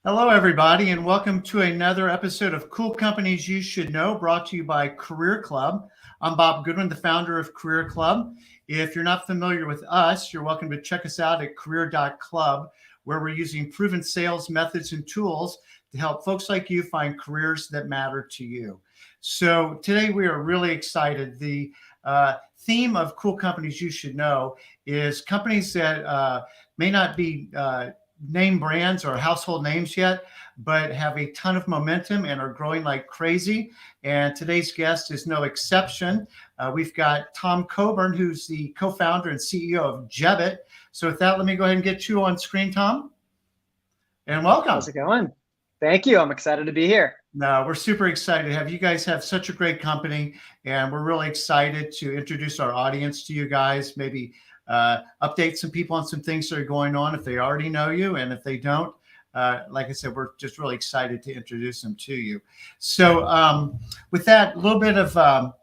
Hello, everybody, and welcome to another episode of Cool Companies You Should Know, brought to you by Career Club. I'm Bob Goodwin, the founder of Career Club. If you're not familiar with us, you're welcome to check us out at career.club, where we're using proven sales methods and tools to help folks like you find careers that matter to you. So today we are really excited. The theme of Cool Companies You Should Know is companies that may not be name brands or household names yet, but have a ton of momentum and are growing like crazy. And today's guest is no exception. We've got Tom Coburn, who's the co-founder and CEO of Jebbit. So with that, let me go ahead and get you on screen, Tom. And welcome. How's it going? Thank you. I'm excited to be here. No, we're super excited to have you guys have such a great company, and we're really excited to introduce our audience to you guys, maybe update some people on some things that are going on if they already know you, and if they don't, like I said, we're just really excited to introduce them to you. So with that, a little bit of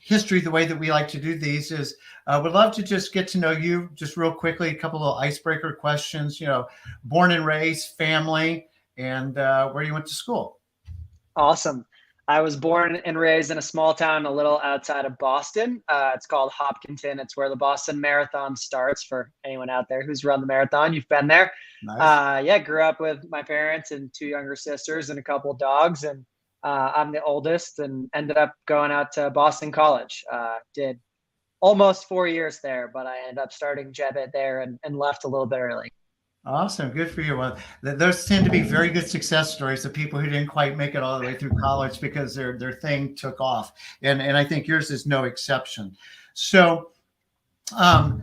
history. The way that we like to do these is would love to just get to know you just real quickly, a couple of icebreaker questions, born and raised, family, and where you went to school. Awesome. I was born and raised in a small town a little outside of Boston. It's called Hopkinton. It's where the Boston Marathon starts. For anyone out there who's run the marathon, you've been there. Nice. Grew up with my parents and two younger sisters and a couple of dogs. And I'm the oldest and ended up going out to Boston College. Did almost 4 years there, but I ended up starting Jebbit there and left a little bit early. Awesome. Good for you. Well, those tend to be very good success stories of people who didn't quite make it all the way through college because their thing took off. And I think yours is no exception. So, our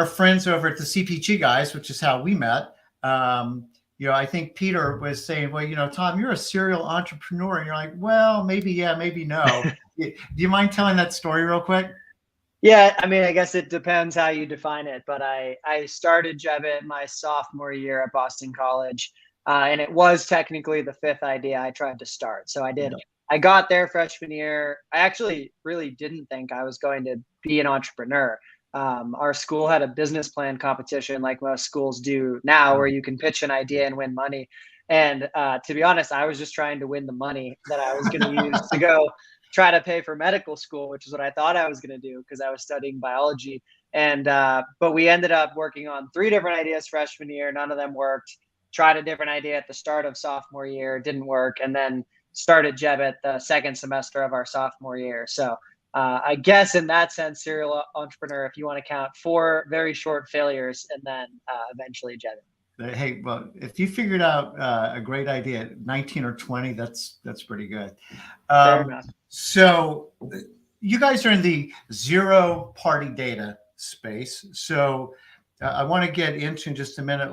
friends over at the CPG guys, which is how we met, I think Peter was saying, well, Tom, you're a serial entrepreneur. And you're like, well, maybe yeah, maybe no. Do you mind telling that story real quick? Yeah, I mean, I guess it depends how you define it, but I started Jebbit my sophomore year at Boston College, and it was technically the fifth idea I tried to start. So I got there freshman year. I actually really didn't think I was going to be an entrepreneur. Our school had a business plan competition like most schools do now, where you can pitch an idea and win money. And to be honest, I was just trying to win the money that I was going to use to go try to pay for medical school, which is what I thought I was going to do because I was studying biology. And but we ended up working on 3 different ideas freshman year. None of them worked. Tried a different idea at the start of sophomore year, didn't work, and then started Jebbit the second semester of our sophomore year. So I guess in that sense, serial entrepreneur, if you want to count 4 very short failures and then eventually Jebbit. Hey, well, if you figured out a great idea at 19 or 20, that's pretty good. Fair enough. So you guys are in the zero party data space. So I want to get into in just a minute,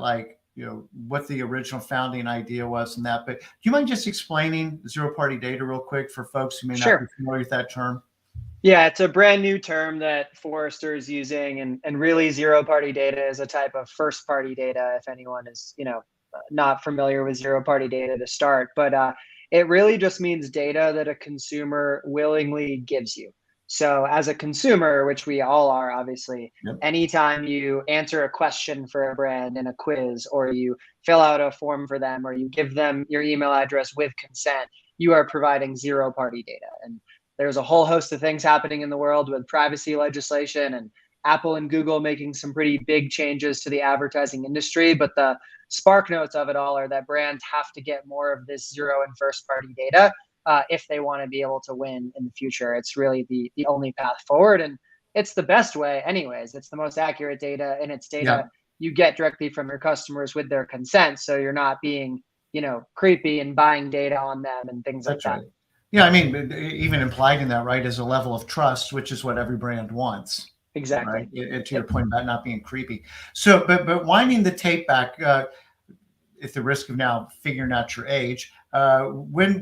what the original founding idea was and that. But do you mind just explaining zero party data real quick for folks who may not be familiar with that term? Yeah, it's a brand new term that Forrester is using, and really zero party data is a type of first party data if anyone is, not familiar with zero party data to start. But it really just means data that a consumer willingly gives you. So as a consumer, which we all are, obviously, anytime you answer a question for a brand in a quiz, or you fill out a form for them, or you give them your email address with consent, you are providing zero party data. And there's a whole host of things happening in the world with privacy legislation and Apple and Google making some pretty big changes to the advertising industry. But the spark notes of it all are that brands have to get more of this zero and first party data if they want to be able to win in the future. It's really the only path forward. And it's the best way anyways. It's the most accurate data, and it's data you get directly from your customers with their consent. So you're not being, creepy and buying data on them and things like that. Yeah, I mean, even implied in that, right, is a level of trust, which is what every brand wants. Exactly. Right? To your point about not being creepy. So, but winding the tape back, at the risk of now figuring out your age, when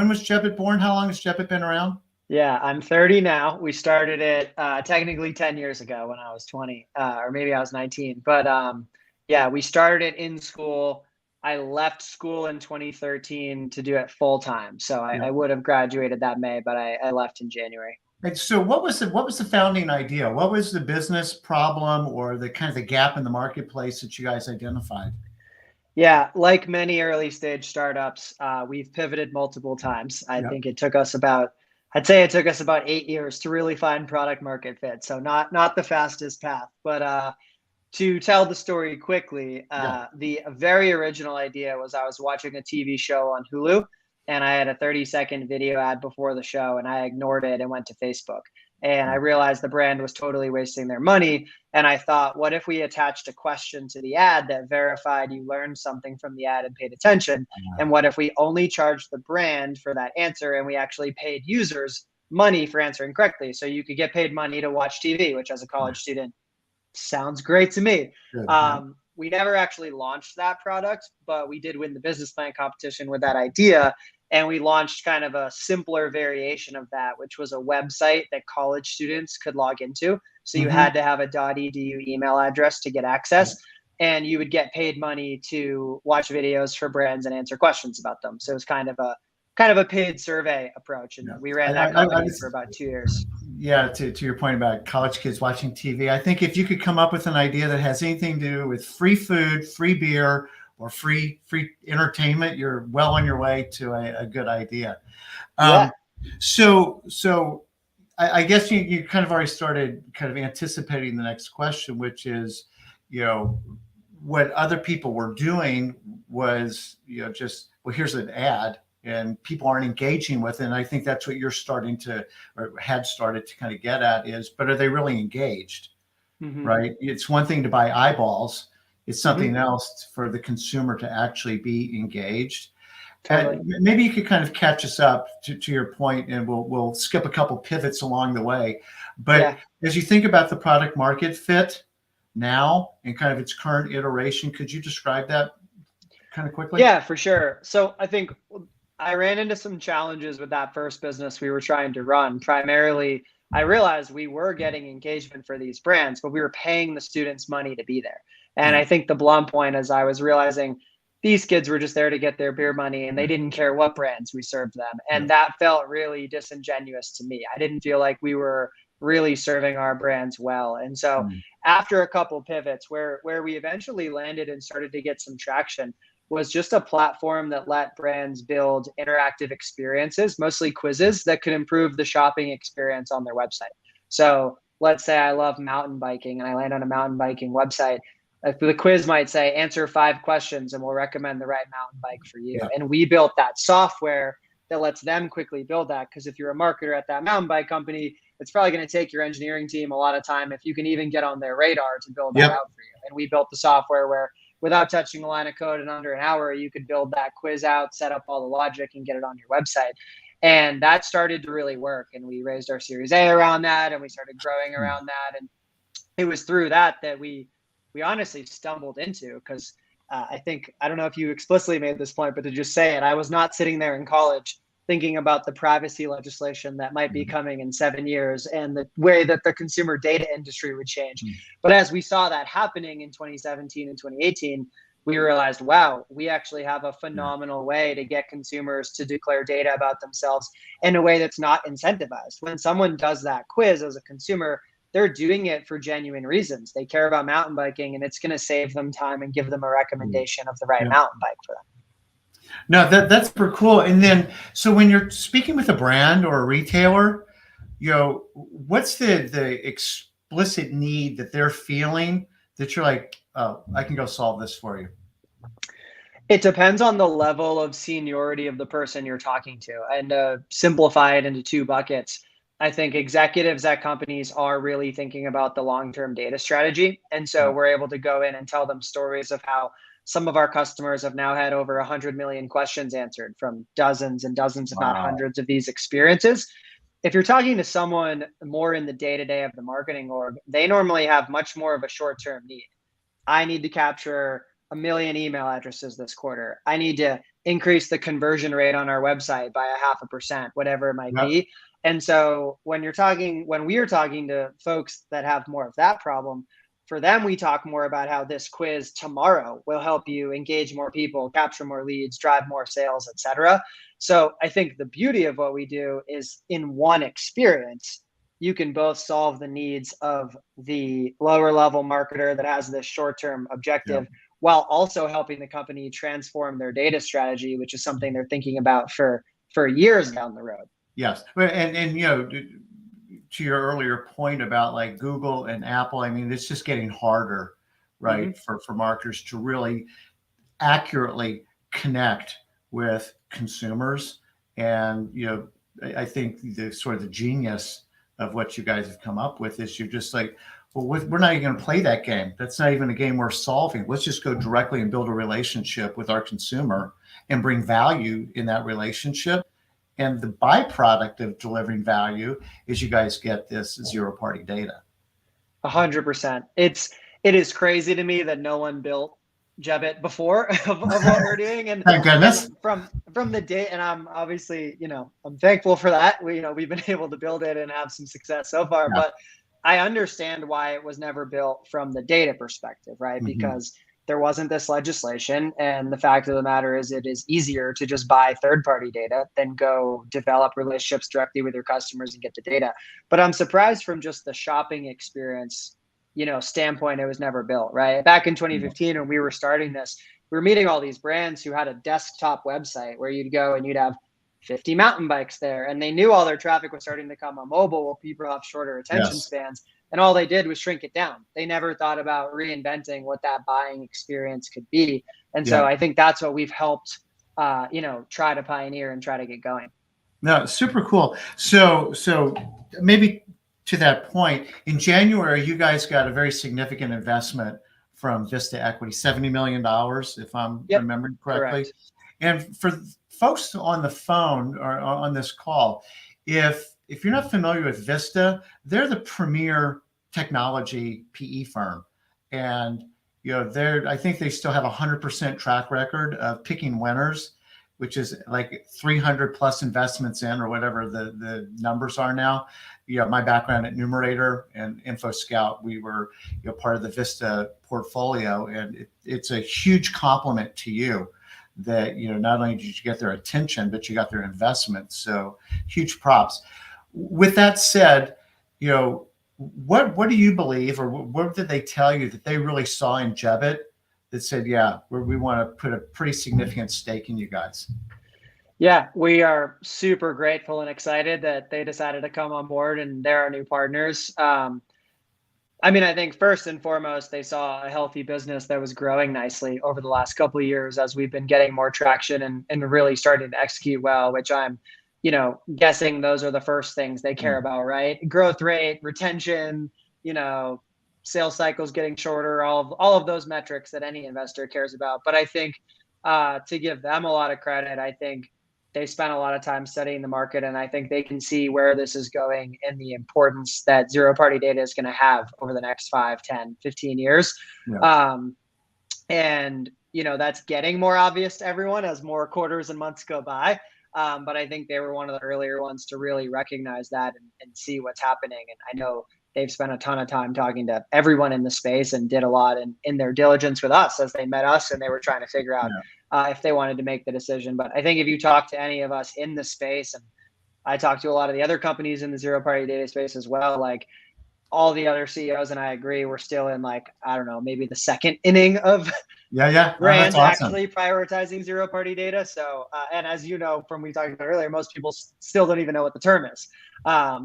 was Jebbit born? How long has Jebbit been around? Yeah, I'm 30 now. We started it technically 10 years ago when I was 20, or maybe I was 19. But we started it in school. I left school in 2013 to do it full time. So I would have graduated that May, but I left in January. And so what was the founding idea? What was the business problem or the kind of the gap in the marketplace that you guys identified? Yeah, like many early stage startups, we've pivoted multiple times. I Yeah. think it took us about, I'd say it took us about 8 years to really find product market fit. So not the fastest path, but to tell the story quickly, Yeah. the very original idea was I was watching a TV show on Hulu and I had a 30-second video ad before the show and I ignored it and went to Facebook. And I realized the brand was totally wasting their money. And I thought, what if we attached a question to the ad that verified you learned something from the ad and paid attention? And what if we only charged the brand for that answer and we actually paid users money for answering correctly? So you could get paid money to watch TV, which as a college student sounds great to me. Good. Yeah. We never actually launched that product, but we did win the business plan competition with that idea. And we launched kind of a simpler variation of that, which was a website that college students could log into. So you Hmm. had to have a .edu email address to get access. And you would get paid money to watch videos for brands and answer questions about them. So it was kind of a paid survey approach. And Yeah. we ran that I company for was, about 2 years. yeah, to your point about college kids watching TV, I think if you could come up with an idea that has anything to do with free food, free beer, or free entertainment, you're well on your way to a good idea. Yeah. Um, so I guess you kind of already started kind of anticipating the next question, which is, you know, what other people were doing was, just, well, here's an ad and people aren't engaging with it. And I think that's what you're starting to, or had started to kind of get at is, but are they really engaged? Hmm. Right? It's one thing to buy eyeballs. It's Hmm. something else for the consumer to actually be engaged. Totally. Maybe you could kind of catch us up to your point, and we'll skip a couple pivots along the way. But Yeah. as you think about the product market fit now and kind of its current iteration, could you describe that kind of quickly? Yeah, for sure. So I think I ran into some challenges with that first business we were trying to run. Primarily, I realized we were getting engagement for these brands, but we were paying the students money to be there. And Yeah. I think the blunt point is I was realizing these kids were just there to get their beer money and they didn't care what brands we served them. Yeah. And that felt really disingenuous to me. I didn't feel like we were really serving our brands well. And so Mm. after a couple pivots where we eventually landed and started to get some traction was just a platform that let brands build interactive experiences, mostly quizzes that could improve the shopping experience on their website. So let's say I love mountain biking and I land on a mountain biking website. The quiz might say, answer 5 questions and we'll recommend the right mountain bike for you. Yeah. And we built that software that lets them quickly build that. Because if you're a marketer at that mountain bike company, it's probably going to take your engineering team a lot of time if you can even get on their radar to build that Yep. out for you. And we built the software where without touching a line of code in under an hour, you could build that quiz out, set up all the logic, and get it on your website. And that started to really work. And we raised our Series A around that, and we started growing Mm. around that. And it was through that we honestly stumbled into because I think I don't know if you explicitly made this point, but to just say it, I was not sitting there in college thinking about the privacy legislation that might be Mm. coming in 7 years and the way that the consumer data industry would change. Mm. But as we saw that happening in 2017 and 2018, we realized, wow, we actually have a Yeah. phenomenal way to get consumers to declare data about themselves in a way that's not incentivized. When someone does that quiz as a consumer, they're doing it for genuine reasons. They care about mountain biking and it's going to save them time and give them a Mm. recommendation of the right Yeah. mountain bike for them. No, that's super cool. And then, so when you're speaking with a brand or a retailer, what's the explicit need that they're feeling that you're like, oh, I can go solve this for you? It depends on the level of seniority of the person you're talking to. And simplify it into 2 buckets. I think executives at companies are really thinking about the long-term data strategy. And so Yeah. we're able to go in and tell them stories of how some of our customers have now had over 100 million questions answered from dozens and dozens, if not Wow. hundreds of these experiences. If you're talking to someone more in the day-to-day of the marketing org, they normally have much more of a short-term need. I need to capture 1 million email addresses this quarter. I need to increase the conversion rate on our website by 0.5%, whatever it might Yep. be. And so when we are talking to folks that have more of that problem, for them, we talk more about how this quiz tomorrow will help you engage more people, capture more leads, drive more sales, etc. So I think the beauty of what we do is in one experience, you can both solve the needs of the lower level marketer that has this short term Yep. objective while also helping the company transform their data strategy, which is something they're thinking about for years down the road. Yes. And to your earlier point about like Google and Apple, I mean, it's just getting harder, right, for marketers to really accurately connect with consumers. And I think the sort of the genius of what you guys have come up with is you're just like, well, we're not even going to play that game. That's not even a game we're solving. Let's just go directly and build a relationship with our consumer and bring value in that relationship. And the byproduct of delivering value is you guys get this zero-party data. 100%. It is crazy to me that no one built Jebbit before of what we're doing, and thank goodness. from the day, and I'm obviously I'm thankful for that. We've been able to build it and have some success so far, but I understand why it was never built from the data perspective, right? Because there wasn't this legislation, and the fact of the matter is it is easier to just buy third-party data than go develop relationships directly with your customers and get the data. But I'm surprised from just the shopping experience standpoint, it was never built, right? Back in 2015, when we were starting this, we were meeting all these brands who had a desktop website where you'd go and you'd have 50 mountain bikes there, and they knew all their traffic was starting to come on mobile where people have shorter attention spans, and all they did was shrink it down. They never thought about reinventing what that buying experience could be. And so I think that's what we've helped try to pioneer and try to get going. No, super cool. So maybe to that point, in January, you guys got a very significant investment from Vista Equity, $70 million, if I'm remembering correctly. Correct. And for folks on the phone or on this call, if you're not familiar with Vista, they're the premier technology PE firm. And I think they still have 100% track record of picking winners, which is like 300 plus investments in, or whatever the numbers are now. My background at Numerator and InfoScout, we were part of the Vista portfolio, and it's a huge compliment to you that not only did you get their attention, but you got their investment. So huge props. With that said, what do you believe, or what did they tell you that they really saw in Jebbit that said, we want to put a pretty significant stake in you guys? Yeah, we are super grateful and excited that they decided to come on board and they're our new partners. I think first and foremost, they saw a healthy business that was growing nicely over the last couple of years as we've been getting more traction and really starting to execute well, which I'm, guessing those are the first things they care about, right? Growth rate, retention, sales cycles getting shorter, all of those metrics that any investor cares about. But I think to give them a lot of credit, I think they spent a lot of time studying the market, and I think they can see where this is going and the importance that zero-party data is going to have over the next 5, 10, 15 years. And, that's getting more obvious to everyone as more quarters and months go by. But I think they were one of the earlier ones to really recognize that and see what's happening. And I know they've spent a ton of time talking to everyone in the space and did a lot in their diligence with us as they met us and they were trying to figure out if they wanted to make the decision. But I think if you talk to any of us in the space, and I talked to a lot of the other companies in the zero-party data space as well, like all the other CEOs, and I agree, we're still in maybe the second inning of brands actually prioritizing zero-party data. So, and as you know from we talked about earlier, most people still don't even know what the term is.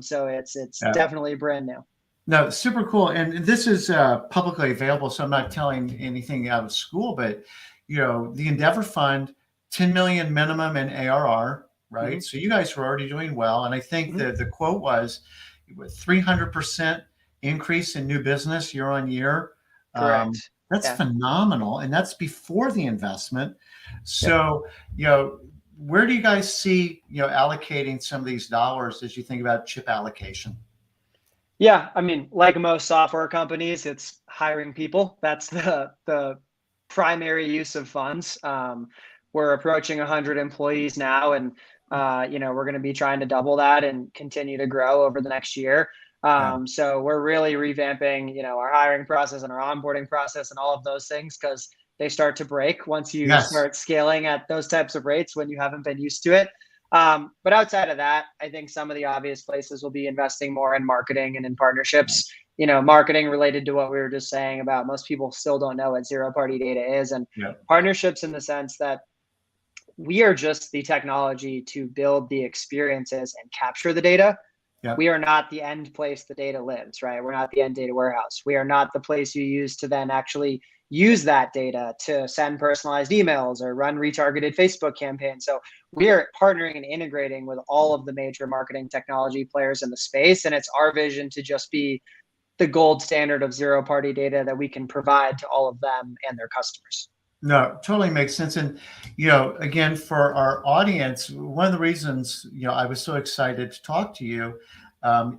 So it's definitely brand new. No, super cool. And this is publicly available, so I'm not telling anything out of school, but the Endeavor Fund, 10 million minimum in ARR, right? So you guys were already doing well. And I think the quote was 300% increase in new business year on year. Correct. That's phenomenal. And that's before the investment. So, where do you guys see, allocating some of these dollars as you think about chip allocation? Yeah, like most software companies, it's hiring people. That's the primary use of funds. We're approaching 100 employees now, and we're going to be trying to double that and continue to grow over the next year. So we're really revamping, our hiring process and our onboarding process and all of those things, because they start to break once you start scaling at those types of rates when you haven't been used to it. But outside of that, I think some of the obvious places will be investing more in marketing and in partnerships. marketing related to what we were just saying about most people still don't know what zero party data is, and Yeah. partnerships in the sense that we are just the technology to build the experiences and capture the data. Yeah. We are not the end place the data lives, right? We're not the end data warehouse. We are not the place you use to then actually use that data to send personalized emails or run retargeted Facebook campaigns. So we are partnering and integrating with all of the major marketing technology players in the space. And it's our vision to just be the gold standard of zero party data that we can provide to all of them and their customers. No, totally makes sense. And, again, for our audience, one of the reasons, I was so excited to talk to you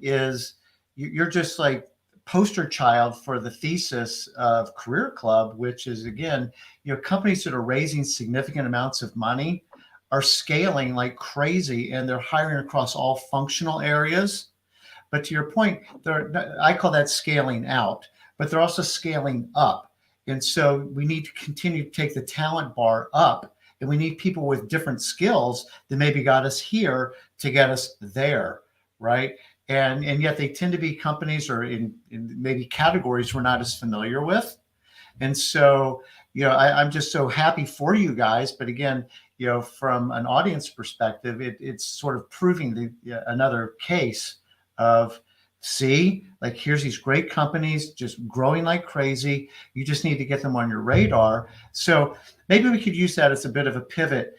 is you're just like poster child for the thesis of Career Club, which is, again, companies that are raising significant amounts of money are scaling like crazy, and they're hiring across all functional areas. But to your point, I call that scaling out, but they're also scaling up. And so we need to continue to take the talent bar up, and we need people with different skills that maybe got us here to get us there, right? And yet they tend to be companies or in maybe categories we're not as familiar with. And so, I'm just so happy for you guys. But again, from an audience perspective, it's sort of proving another case of, see, like, here's these great companies just growing like crazy. You just need to get them on your radar. So maybe we could use that as a bit of a pivot.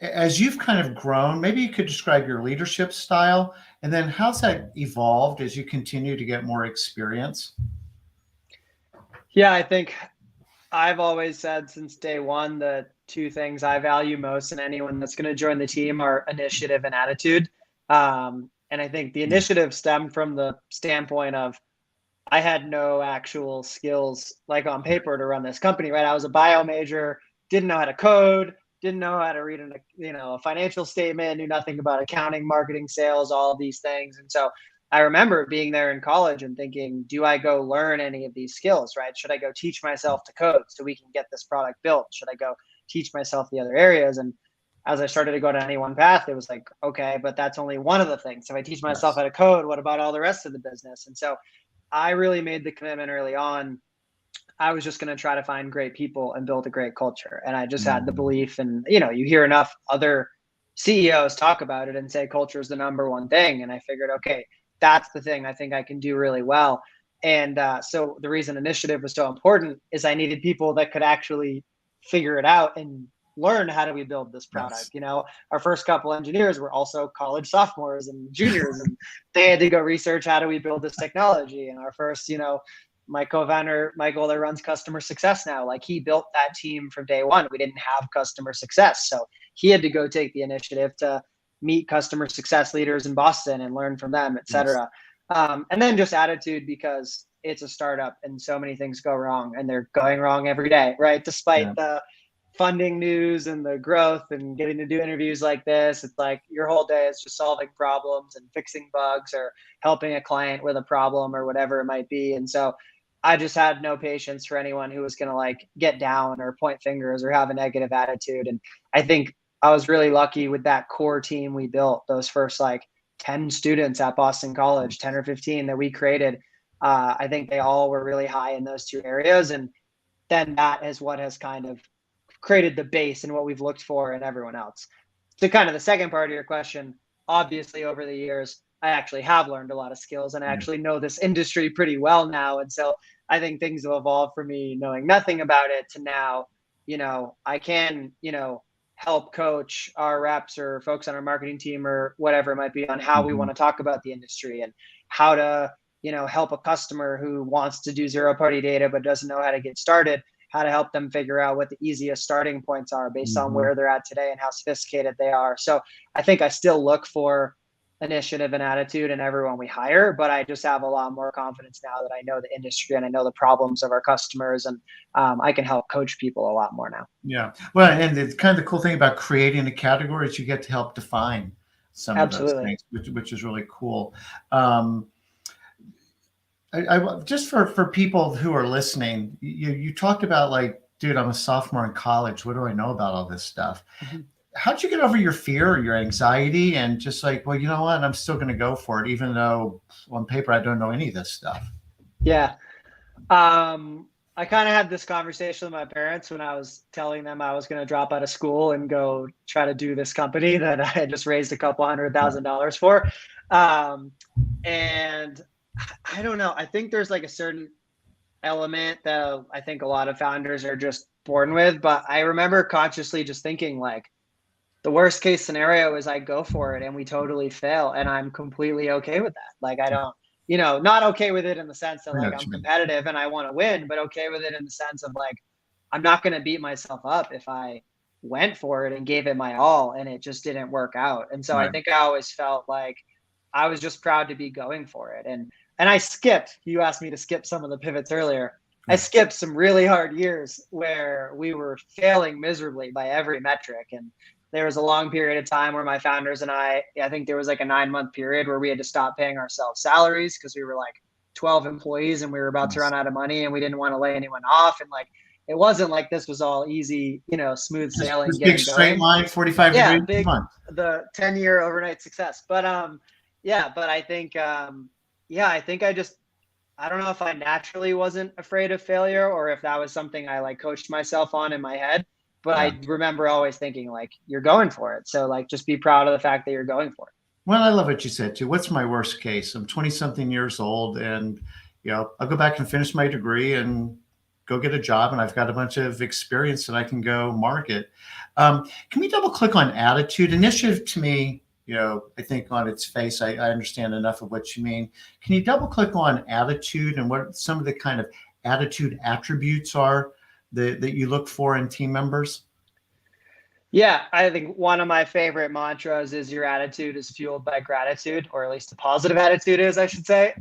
As you've kind of grown, maybe you could describe your leadership style, and then how's that evolved as you continue to get more experience? Yeah, I think I've always said since day one the two things I value most in anyone that's going to join the team are initiative and attitude. And I think the initiative stemmed from the standpoint of I had no actual skills like on paper to run this company, right? I was a bio major, didn't know how to code, didn't know how to read a financial statement, knew nothing about accounting, marketing, sales, all of these things. And so I remember being there in college and thinking, do I go learn any of these skills, right? Should I go teach myself to code so we can get this product built? Should I go teach myself the other areas? And as I started to go down any one path, it was like, okay, but that's only one of the things. If I teach myself how to code, what about all the rest of the business? And so I really made the commitment early on. I was just going to try to find great people and build a great culture. And I just had the belief, and you hear enough other CEOs talk about it and say culture is the number one thing. And I figured, okay, that's the thing I think I can do really well. And so the reason initiative was so important is I needed people that could actually figure it out and learn how do we build this product. Our first couple engineers were also college sophomores and juniors, and they had to go research how do we build this technology. And our first, my co-founder Michael that runs customer success now, like, he built that team from day one. We didn't have customer success, so he had to go take the initiative to meet customer success leaders in Boston and learn from them, etc. And then just attitude, because it's a startup and so many things go wrong, and they're going wrong every day, right? Despite the funding news and the growth and getting to do interviews like this, it's like your whole day is just solving problems and fixing bugs or helping a client with a problem or whatever it might be. And so I just had no patience for anyone who was going to like get down or point fingers or have a negative attitude. And I think I was really lucky with that core team we built, those first like 10 students at Boston College, 10 or 15 that we created. I think they all were really high in those two areas. And then that is what has kind of created the base and what we've looked for in everyone else. To kind of the second part of your question, obviously over the years, I actually have learned a lot of skills and I actually know this industry pretty well now. And so I think things have evolved for me knowing nothing about it to now, I can, help coach our reps or folks on our marketing team or whatever it might be on how we want to talk about the industry and how to, help a customer who wants to do zero party data but doesn't know how to get started, how to help them figure out what the easiest starting points are based on where they're at today and how sophisticated they are. So I think I still look for initiative and attitude in everyone we hire, but I just have a lot more confidence now that I know the industry and I know the problems of our customers, and I can help coach people a lot more now. Yeah. Well, and it's kind of the cool thing about creating a category is you get to help define some of those things, which is really cool. I just for people who are listening, you talked about like, dude, I'm a sophomore in college. What do I know about all this stuff? how'd you get over your fear or your anxiety and just like, well, you know what, I'm still going to go for it, even though on paper I don't know any of this stuff? Yeah. I kind of had this conversation with my parents when I was telling them I was going to drop out of school and go try to do this company that I had just raised a couple $100,000 for. Um, and I don't know. I think there's like a certain element that I think a lot of founders are just born with. But I remember consciously just thinking like, the worst case scenario is I go for it and we totally fail, and I'm completely okay with that. Like I don't, not okay with it in the sense that I know like what I'm you mean. competitive and I want to win, but okay with it in the sense of like I'm not going to beat myself up if I went for it and gave it my all and it just didn't work out. And so I Right. think I always felt like I was just proud to be going for it. And I skipped, you asked me to skip some of the pivots earlier. I Yeah. skipped some really hard years where we were failing miserably by every metric. And there was a long period of time where my founders and I think there was like a 9-month period where we had to stop paying ourselves salaries because we were like 12 employees and we were about to Yes. run out of money and we didn't want to lay anyone off. And like, it wasn't like this was all easy, smooth sailing, This big getting straight going. line, 45 Yeah, degrees. Come big, on. the 10-year overnight success. But yeah, but I think, yeah, I think I don't know if I naturally wasn't afraid of failure or if that was something I like coached myself on in my head. But Yeah. I remember always thinking like, you're going for it. So like, just be proud of the fact that you're going for it. Well, I love what you said too. What's my worst case? I'm 20 something years old and, I'll go back and finish my degree and go get a job. And I've got a bunch of experience that I can go market. Can we double click on attitude? Initiative to me, I think on its face, I understand enough of what you mean. Can you double click on attitude and what some of the kind of attitude attributes are that you look for in team members? Yeah, I think one of my favorite mantras is your attitude is fueled by gratitude, or at least a positive attitude is, I should say.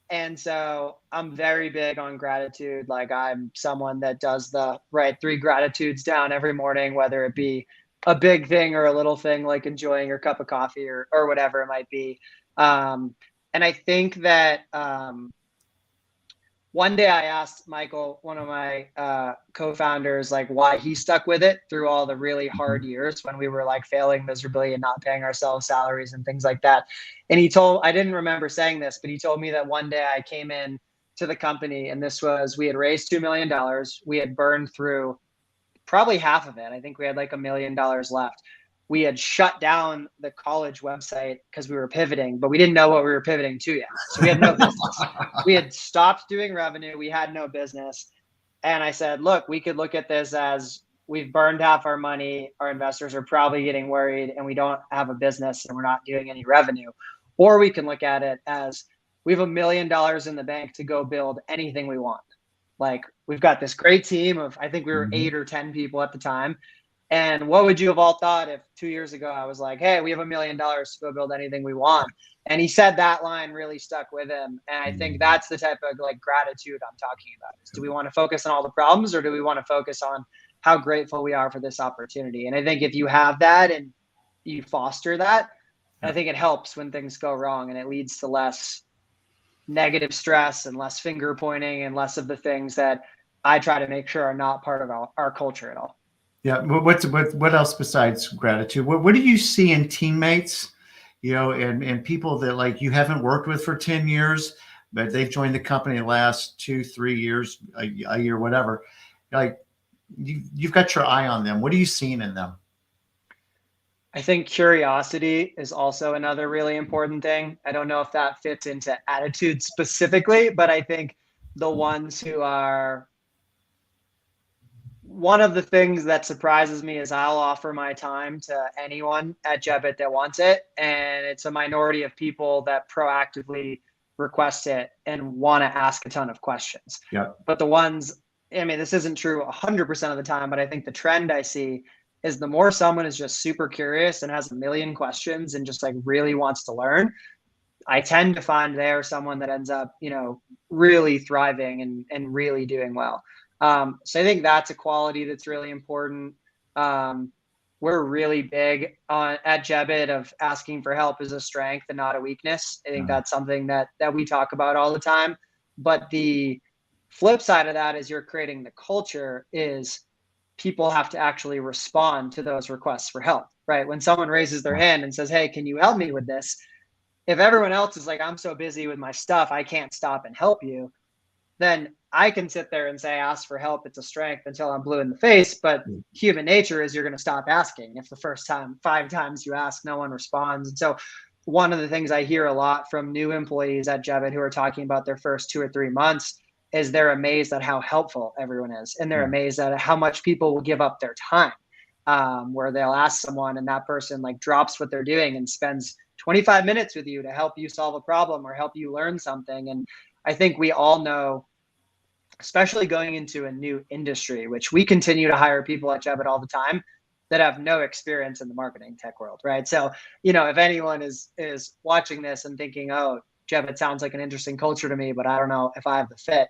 And so I'm very big on gratitude. Like I'm someone that does the right 3 gratitudes down every morning, whether it be a big thing or a little thing, like enjoying your cup of coffee or whatever it might be. And I think that one day I asked Michael, one of my co-founders, like why he stuck with it through all the really hard years when we were like failing miserably and not paying ourselves salaries and things like that. And I didn't remember saying this, but he told me that one day I came in to the company and we had raised $2 million. We had burned through probably half of it. I think we had like $1 million left. We had shut down the college website because we were pivoting, but we didn't know what we were pivoting to yet. So we had no business. We had stopped doing revenue. We had no business. And I said, look, we could look at this as we've burned half our money. Our investors are probably getting worried and we don't have a business and we're not doing any revenue. Or we can look at it as we have $1 million in the bank to go build anything we want. Like we've got this great team of, I think we were 8 or 10 people at the time. And what would you have all thought if 2 years ago I was like, hey, we have $1 million to go build anything we want? And he said that line really stuck with him. And I think that's the type of like gratitude I'm talking about. Is do we want to focus on all the problems or do we want to focus on how grateful we are for this opportunity? And I think if you have that and you foster that, I think it helps when things go wrong and it leads to less negative stress and less finger pointing and less of the things that I try to make sure are not part of our culture at all. Yeah. What else besides gratitude? What do you see in teammates, and people that like you haven't worked with for 10 years, but they've joined the company the last 2-3 years, a year, whatever. Like you've got your eye on them. What are you seeing in them? I think curiosity is also another really important thing. I don't know if that fits into attitude specifically, but I think the ones who are one of the things that surprises me is I'll offer my time to anyone at Jebbit that wants it. And it's a minority of people that proactively request it and want to ask a ton of questions. Yeah. But the ones, I mean, this isn't true 100% of the time, but I think the trend I see is the more someone is just super curious and has a million questions and just like really wants to learn, I tend to find they're someone that ends up, really thriving and really doing well. So I think that's a quality that's really important. We're really big at Jebbit of asking for help is a strength and not a weakness. I think that's something that we talk about all the time. But the flip side of that is you're creating the culture is people have to actually respond to those requests for help, right? When someone raises their hand and says, hey, can you help me with this? If everyone else is like, I'm so busy with my stuff, I can't stop and help you, then I can sit there and say, ask for help. It's a strength until I'm blue in the face. But human nature is you're going to stop asking. If the first time, 5 times you ask, no one responds. And so one of the things I hear a lot from new employees at Jebbit who are talking about their first 2 or 3 months is they're amazed at how helpful everyone is. And they're amazed at how much people will give up their time, where they'll ask someone and that person like drops what they're doing and spends 25 minutes with you to help you solve a problem or help you learn something. And I think we all know, especially going into a new industry, which we continue to hire people at Jebbit all the time that have no experience in the marketing tech world, right? So, if anyone is watching this and thinking, oh, Jebbit sounds like an interesting culture to me, but I don't know if I have the fit,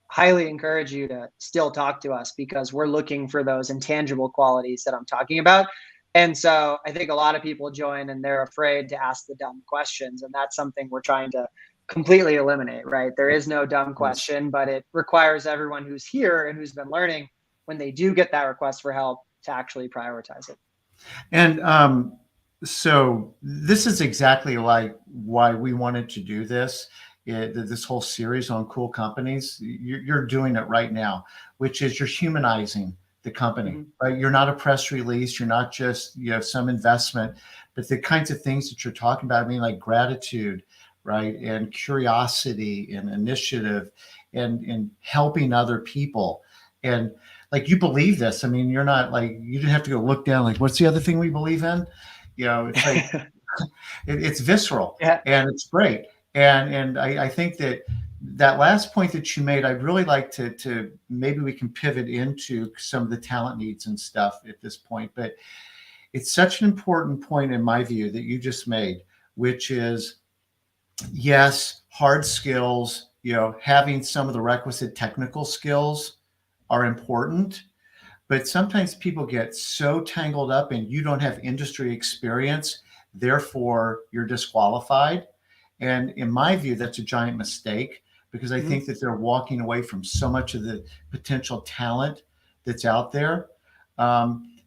highly encourage you to still talk to us because we're looking for those intangible qualities that I'm talking about. And so I think a lot of people join and they're afraid to ask the dumb questions. And that's something we're trying to completely eliminate, right? There is no dumb question, but it requires everyone who's here and who's been learning, when they do get that request for help, to actually prioritize it. And so this is exactly like why we wanted to do this. This whole series on cool companies, you're doing it right now, which is you're humanizing the company, right? You're not a press release. You're not just, some investment, but the kinds of things that you're talking about, I mean, like gratitude, right? And curiosity and initiative and helping other people. And like, you believe this. I mean, you're not like, you didn't have to go look down, like, what's the other thing we believe in? It's like, it's visceral and it's great. And I think that last point that you made, I'd really like to maybe we can pivot into some of the talent needs and stuff at this point, but it's such an important point in my view that you just made, which is, yes, hard skills, having some of the requisite technical skills are important, but sometimes people get so tangled up and you don't have industry experience, therefore you're disqualified. And in my view, that's a giant mistake because I think that they're walking away from so much of the potential talent that's out there.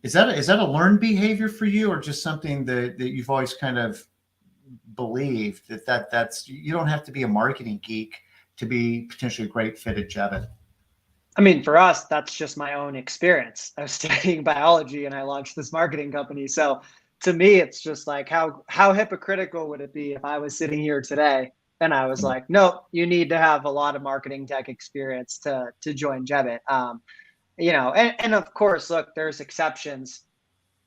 Is that a learned behavior for you, or just something that you've always kind of believed that's you don't have to be a marketing geek to be potentially a great fit at Jebbit? I mean, for us, that's just my own experience. I was studying biology and I launched this marketing company. So to me, it's just like, how hypocritical would it be if I was sitting here today and I was like, nope, you need to have a lot of marketing tech experience to join Jebbit. And of course, look, there's exceptions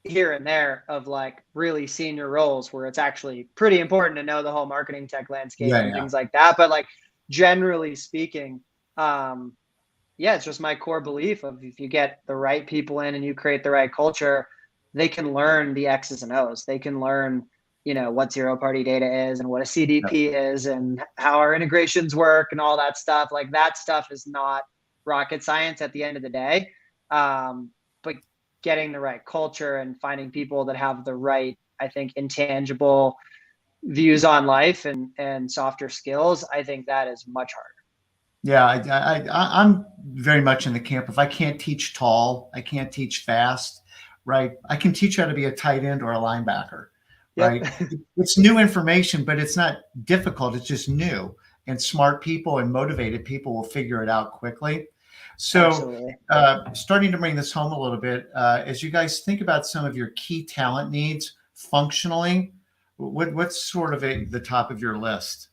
here and there of like really senior roles where it's actually pretty important to know the whole marketing tech landscape and things like that. But like, generally speaking, it's just my core belief of, if you get the right people in and you create the right culture, they can learn the X's and O's. They can learn, what zero party data is and what a CDP is and how our integrations work and all that stuff. Like, that stuff is not rocket science at the end of the day. But getting the right culture and finding people that have the right, I think, intangible views on life and softer skills, I think that is much harder. Yeah, I'm very much in the camp. If I can't teach tall, I can't teach fast, right? I can teach how to be a tight end or a linebacker, right? It's new information, but it's not difficult. It's just new, and smart people and motivated people will figure it out quickly. So starting to bring this home a little bit, as you guys think about some of your key talent needs functionally, what's sort of the top of your list?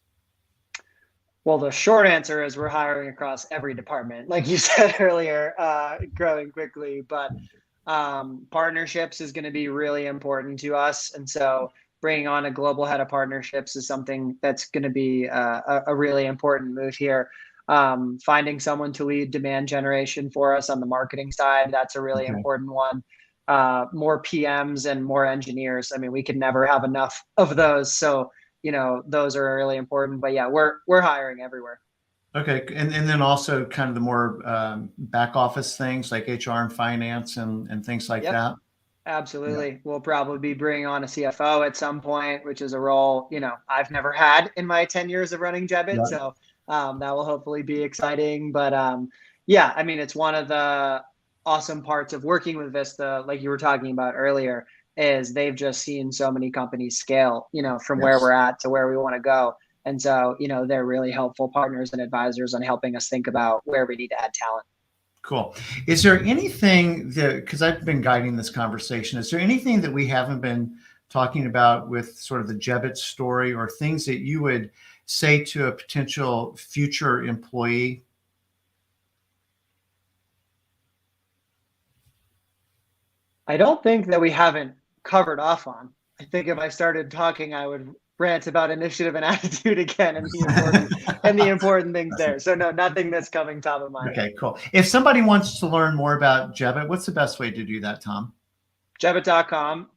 Well, the short answer is we're hiring across every department, like you said earlier, growing quickly. But partnerships is going to be really important to us. And so bringing on a global head of partnerships is something that's going to be a really important move here. Finding someone to lead demand generation for us on the marketing side, that's a really important one. More PMs and more engineers. I mean, we could never have enough of those. So those are really important. But yeah, we're hiring everywhere. Okay. And then also kind of the more back office things like HR and finance and things like that. Absolutely. Yeah. We'll probably be bringing on a CFO at some point, which is a role, I've never had in my 10 years of running Jebbit. Yeah. So that will hopefully be exciting. But I mean, it's one of the awesome parts of working with Vista, like you were talking about earlier, is they've just seen so many companies scale, from where we're at to where we want to go. And so, they're really helpful partners and advisors on helping us think about where we need to add talent. Cool. Is there anything that, because I've been guiding this conversation, is there anything that we haven't been talking about with sort of the Jebbit story, or things that you would say to a potential future employee? I don't think that we haven't covered off on. I think if I started talking, I would rant about initiative and attitude again, and the important things there. So no, nothing that's coming top of mind. Okay, cool. If somebody wants to learn more about Jebbit, what's the best way to do that, Tom? Jebbit.com.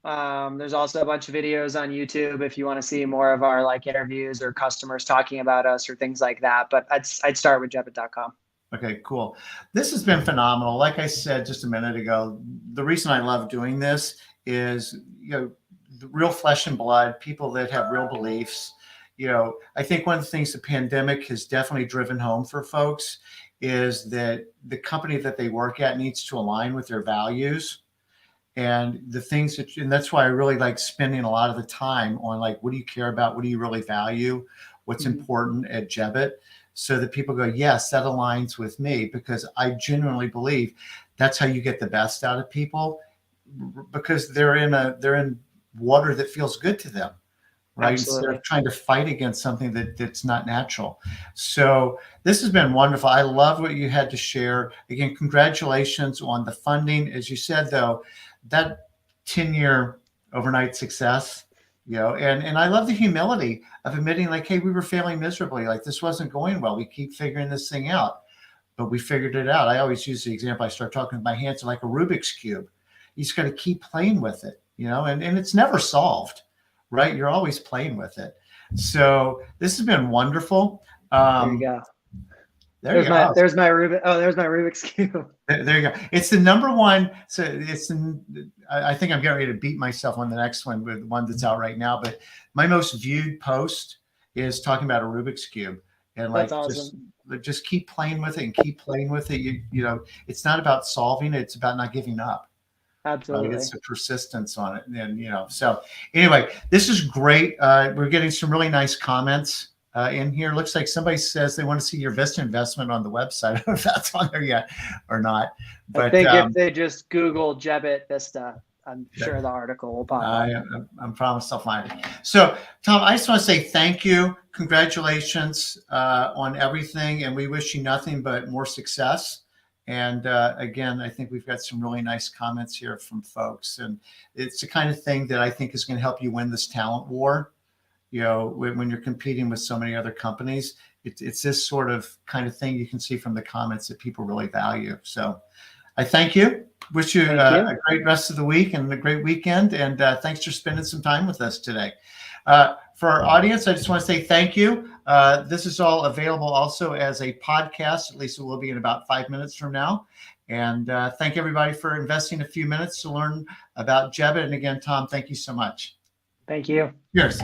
There's also a bunch of videos on YouTube if you want to see more of our interviews or customers talking about us or things like that. But I'd start with Jebbit.com. Okay, cool. This has been phenomenal. Like I said just a minute ago, the reason I love doing this is, the real flesh and blood, people that have real beliefs. I think one of the things the pandemic has definitely driven home for folks is that the company that they work at needs to align with their values. And the things and that's why I really like spending a lot of the time on what do you care about? What do you really value? What's important at Jebbit? So that people go, yes, that aligns with me, because I genuinely believe that's how you get the best out of people, because they're in water that feels good to them, right? Absolutely. Instead of trying to fight against something that's not natural. So this has been wonderful. I love what you had to share. Again, congratulations on the funding. As you said, though, that 10-year overnight success, and I love the humility of admitting hey, we were failing miserably. This wasn't going well. We keep figuring this thing out, but we figured it out. I always use the example. I start talking with my hands like a Rubik's Cube. You just got to keep playing with it, and it's never solved, right? You're always playing with it. So this has been wonderful. There you go. There's my Rubik's Cube. There you go. It's the number one. So I think I'm getting ready to beat myself on the next one with one that's out right now. But my most viewed post is talking about a Rubik's Cube, and that's awesome. Just keep playing with it and keep playing with it. It's not about solving it; it's about not giving up. Absolutely. It's a persistence on it, and So anyway, this is great. We're getting some really nice comments in here. Looks like somebody says they want to see your Vista investment on the website. I don't know if that's on there yet or not. But I think if they just Google Jebbit Vista, I'm sure the article will pop up. I promise I'll find it. So, Tom, I just want to say thank you. Congratulations on everything. And we wish you nothing but more success. And again, I think we've got some really nice comments here from folks. And it's the kind of thing that I think is going to help you win this talent war. When you're competing with so many other companies, it's this sort of kind of thing you can see from the comments that people really value. So I thank you. Wish you a great rest of the week and a great weekend. And thanks for spending some time with us today. For our audience, I just want to say thank you. This is all available also as a podcast. At least it will be in about 5 minutes from now. And thank everybody for investing a few minutes to learn about Jebbit. And again, Tom, thank you so much. Thank you. Cheers.